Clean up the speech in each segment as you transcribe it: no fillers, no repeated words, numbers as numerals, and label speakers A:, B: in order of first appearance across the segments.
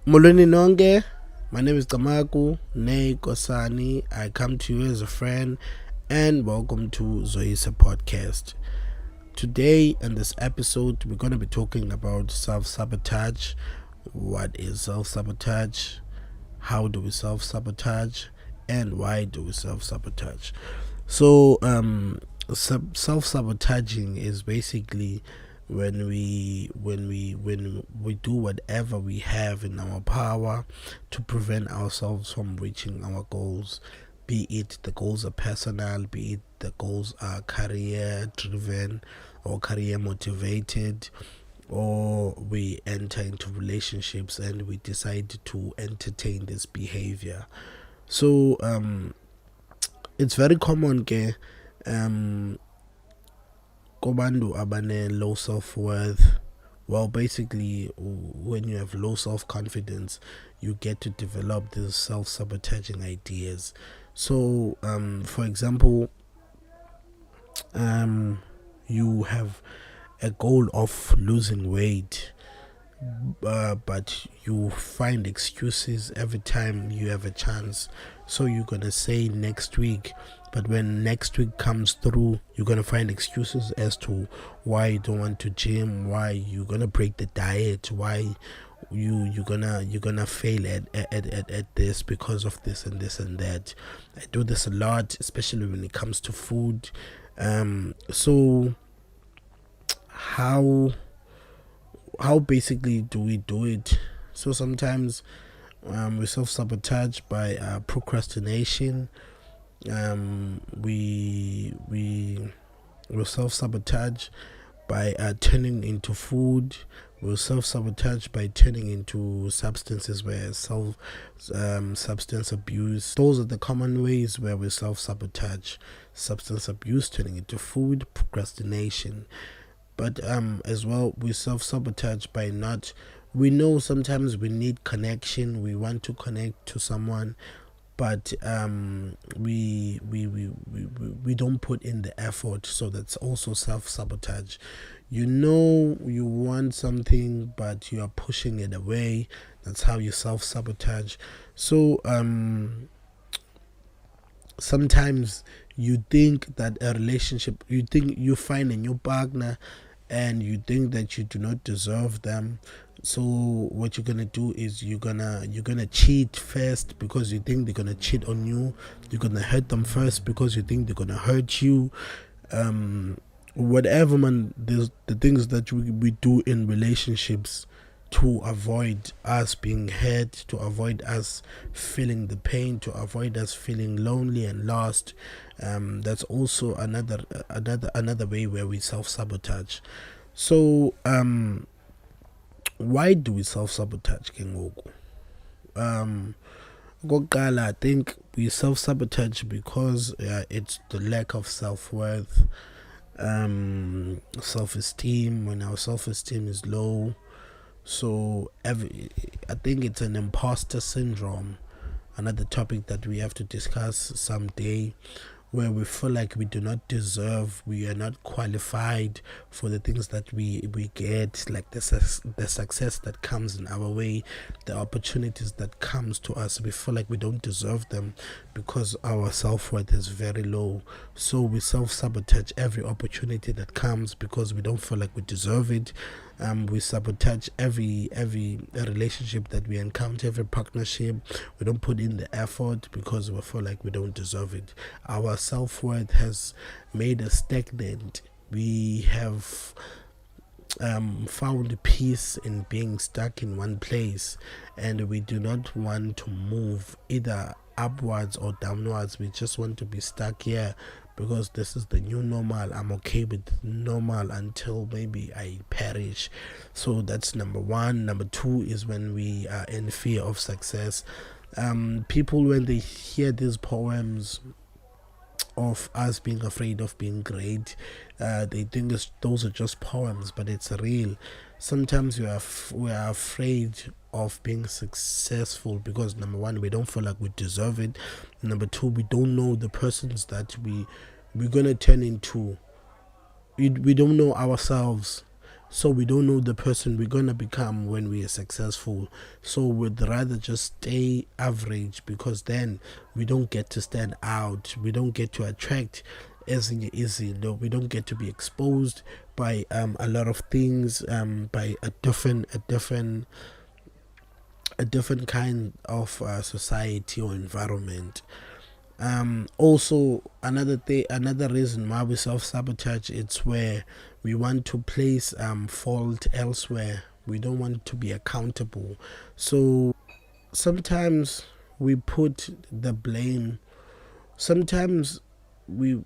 A: Molweni nonke. My name is Camagu Nay Kosani. I come to you as a friend and welcome to Zoyise Podcast. Today in this episode we're going to be talking about self-sabotage. What is self-sabotage? How do we self-sabotage? And why do we self-sabotage? So self-sabotaging is basically when we do whatever we have in our power to prevent ourselves from reaching our goals, be it the goals are personal, be it the goals are career driven or career motivated, or we enter into relationships and we decide to entertain this behavior. So it's very common kobandu abane low self-worth. Well, basically when you have low self-confidence, you get to develop these self-sabotaging ideas. So for example, you have a goal of losing weight, but you find excuses every time you have a chance. So you're gonna say next week, but when next week comes through, you're gonna find excuses as to why you don't want to gym, why you're gonna break the diet, why you're gonna fail at this because of this and this and that. I do this a lot, especially when it comes to food. So how basically do we do it? So sometimes we self-sabotage by procrastination. We will self-sabotage by turning into food. We'll self-sabotage by turning into substances, where substance abuse. Those are the common ways where we self-sabotage. Substance abuse, turning into food, procrastination. But as well, we self-sabotage by not, we know sometimes we need connection, we want to connect to someone, but we don't put in the effort. So that's also self-sabotage. You know you want something, but you are pushing it away. That's how you self-sabotage. So sometimes you think that a relationship, you think you find a new partner and you think that you do not deserve them. So what you're gonna do is you're gonna cheat first because you think they're gonna cheat on you. You're gonna hurt them first because you think they're gonna hurt you. Whatever, man. There's the things that we do in relationships to avoid us being hurt, to avoid us feeling the pain, to avoid us feeling lonely and lost. That's also another way where we self-sabotage. So why do we self-sabotage, Kengoku? I think we self-sabotage because it's the lack of self-worth, self-esteem. When our self-esteem is low, so I think it's an imposter syndrome, another topic that we have to discuss someday, where we feel like we do not deserve, we are not qualified for the things that we get, like the success that comes in our way, the opportunities that comes to us. We feel like we don't deserve them because our self-worth is very low. So we self-sabotage every opportunity that comes because we don't feel like we deserve it. We sabotage every relationship that we encounter, every partnership. We don't put in the effort because we feel like we don't deserve it. Our self-worth has made us stagnant. We have found peace in being stuck in one place, and we do not want to move either upwards or downwards. We just want to be stuck here because this is the new normal. I'm okay with normal until maybe I perish. So that's number one. Number two is when we are in fear of success. People, when they hear these poems of us being afraid of being great, they think those are just poems, but it's real. Sometimes we are afraid of being successful because, number one, we don't feel like we deserve it. Number two, we don't know the persons that we're gonna turn into. We don't know ourselves. So we don't know the person we're gonna become when we are successful. So we'd rather just stay average, because then we don't get to stand out. We don't get to attract as easy. No, we don't get to be exposed by a lot of things, by a different kind of society or environment. Also, another reason why we self-sabotage, it's where we want to place fault elsewhere. We don't want to be accountable. So sometimes we put the blame, sometimes we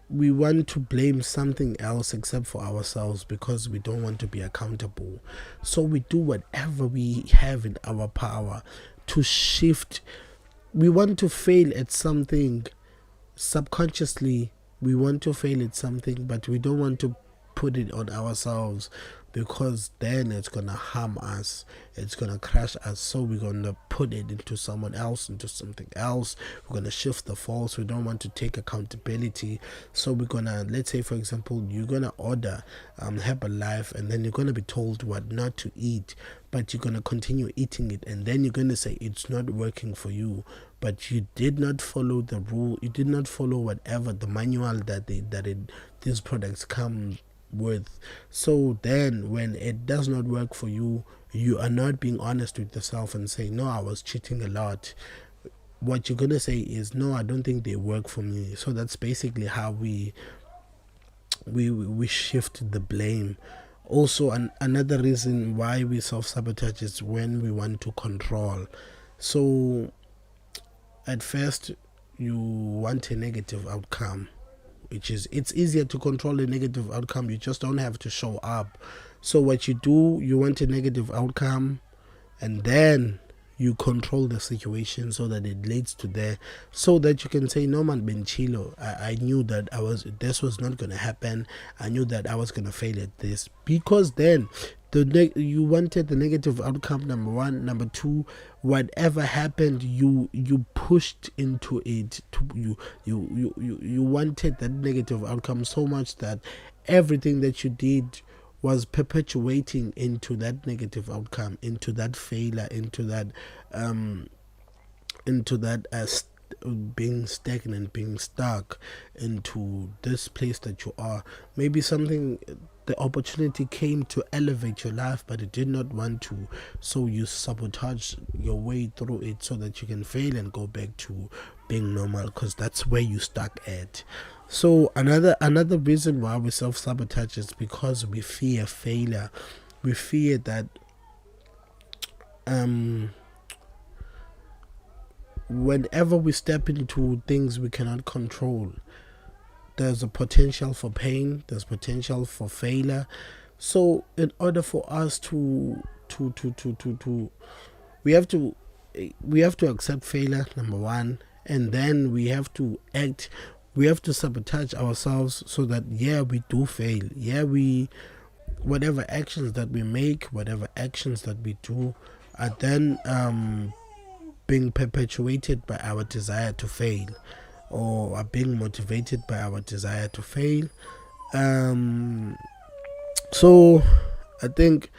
A: we want to blame something else except for ourselves, because we don't want to be accountable. So we do whatever we have in our power to shift. We want to fail at something subconsciously. We want to fail at something, but we don't want to put it on ourselves, because then it's gonna harm us, it's gonna crush us. So we're gonna put it into someone else, into something else. We're gonna shift the faults. We don't want to take accountability. So we're gonna, let's say for example, you're gonna order Herbalife, and then you're gonna be told what not to eat, but you're gonna continue eating it, and then you're gonna say it's not working for you, but you did not follow the rule. You did not follow whatever the manual these products come with. So then when it does not work for you, you are not being honest with yourself and say, no, I was cheating a lot. What you're gonna say is, no, I don't think they work for me. So that's basically how we shift the blame. Also, another reason why we self-sabotage is when we want to control. So at first you want a negative outcome, which is, it's easier to control a negative outcome. You just don't have to show up. So what you do, you want a negative outcome, and then you control the situation so that it leads to there, so that you can say, no man, benchilo, I knew that this was not going to happen. I knew that I was going to fail at this, because then you wanted the negative outcome, number one. Number two, whatever happened, you pushed into it. You wanted that negative outcome so much that everything that you did was perpetuating into that negative outcome, into that failure, into that being stagnant, being stuck, into this place that you are. Maybe the opportunity came to elevate your life, but it did not want to. So you sabotage your way through it so that you can fail and go back to being normal, because that's where you stuck at. So another reason why we self-sabotage is because we fear failure. We fear that whenever we step into things we cannot control, there's a potential for pain, there's potential for failure. So in order for us to we have to accept failure, number one, and then we have to sabotage ourselves so that, yeah, we do fail. Yeah, whatever actions that we make, whatever actions that we do are then being perpetuated by our desire to fail, or are being motivated by our desire to fail. So I think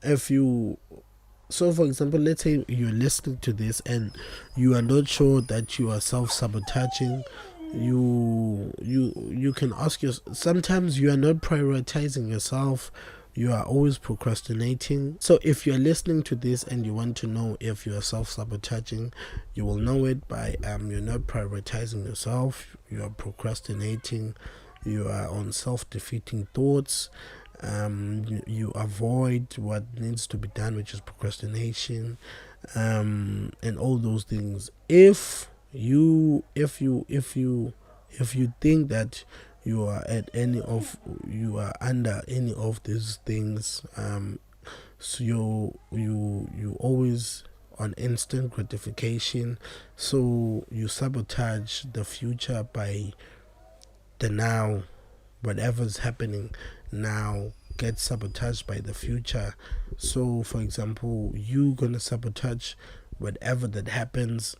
A: for example, let's say you're listening to this and you are not sure that you are self-sabotaging. You can ask yourself, sometimes you are not prioritizing yourself, you are always procrastinating. So if you're listening to this and you want to know if you are self-sabotaging, you will know it by you're not prioritizing yourself, you are procrastinating, you are on self-defeating thoughts, you avoid what needs to be done, which is procrastination, and all those things. If you think that you are under any of these things, so you always on instant gratification, so you sabotage the future by the now. Whatever's happening now gets sabotaged by the future. So for example, you're gonna sabotage whatever that happens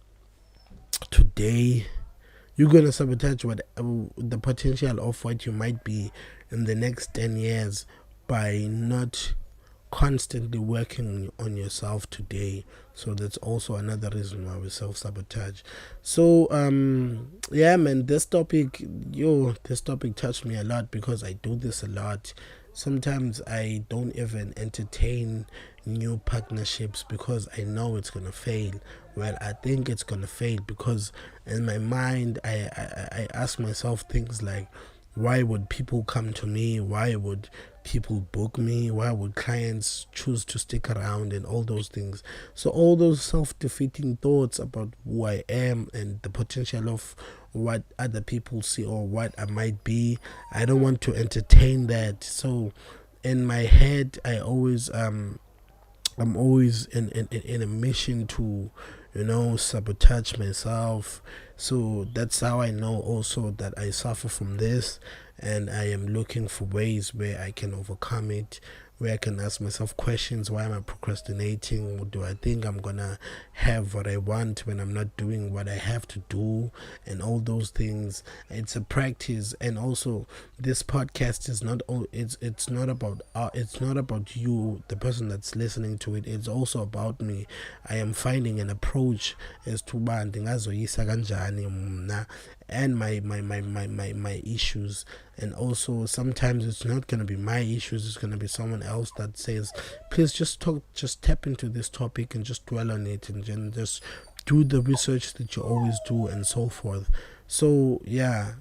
A: today. You're gonna sabotage what the potential of what you might be in the next 10 years by not constantly working on yourself today. So that's also another reason why we self-sabotage. So yeah man, this topic touched me a lot because I do this a lot. Sometimes I don't even entertain new partnerships because I know it's gonna fail. Well, I think it's gonna fail because in my mind I ask myself things like, why would people come to me? Why would people book me? Why would clients choose to stick around and all those things? So all those self-defeating thoughts about who I am and the potential of what other people see or what I might be, I don't want to entertain that. So in my head I'm always in a mission to, sabotage myself. So that's how I know also that I suffer from this, and I am looking for ways where I can overcome it, where I can ask myself questions. Why am I procrastinating? Do I think I'm gonna have what I want when I'm not doing what I have to do? And all those things. It's a practice, and also this podcast is not all. It's not about you, the person that's listening to it. It's also about me. I am finding an approach as to uba ndingazoyisa kanjani mna and my issues. And also sometimes it's not going to be my issues, it's going to be someone else that says, please just tap into this topic and just dwell on it, and just do the research that you always do and so forth. So yinja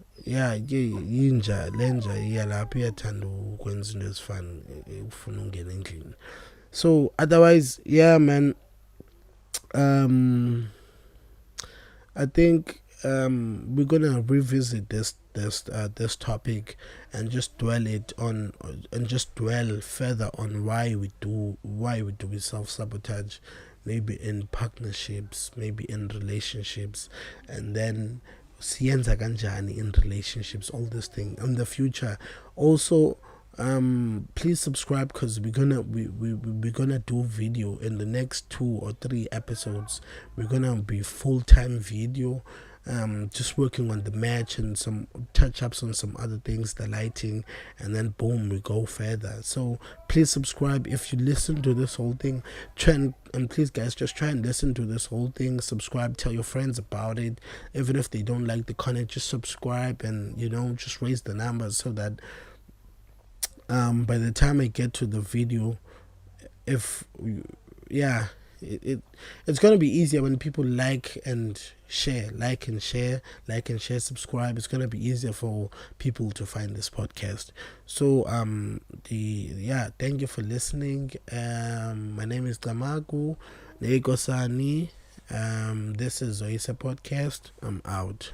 A: lenja iyalapha iyathanda ukwenza into ezifana ufuna ungena endlini. So otherwise, yeah man, I think we're gonna revisit this topic and just dwell further on why we do self-sabotage, maybe in partnerships, maybe in relationships, and then siyenza kanjani in relationships, all this thing in the future. Also, please subscribe because we're gonna do video in the next 2 or 3 episodes. We're gonna be full-time video, just working on the match and some touch-ups on some other things, the lighting, and then boom, we go further. So please subscribe. If you listen to this whole thing, and please guys, just try and listen to this whole thing, subscribe, tell your friends about it. Even if they don't like the content, just subscribe, and just raise the numbers so that by the time I get to the video, if it's gonna be easier when people like and share, subscribe. It's gonna be easier for people to find this podcast. So thank you for listening. My name is Camagu Nay Kosani. This is Zoyise Podcast. I'm out.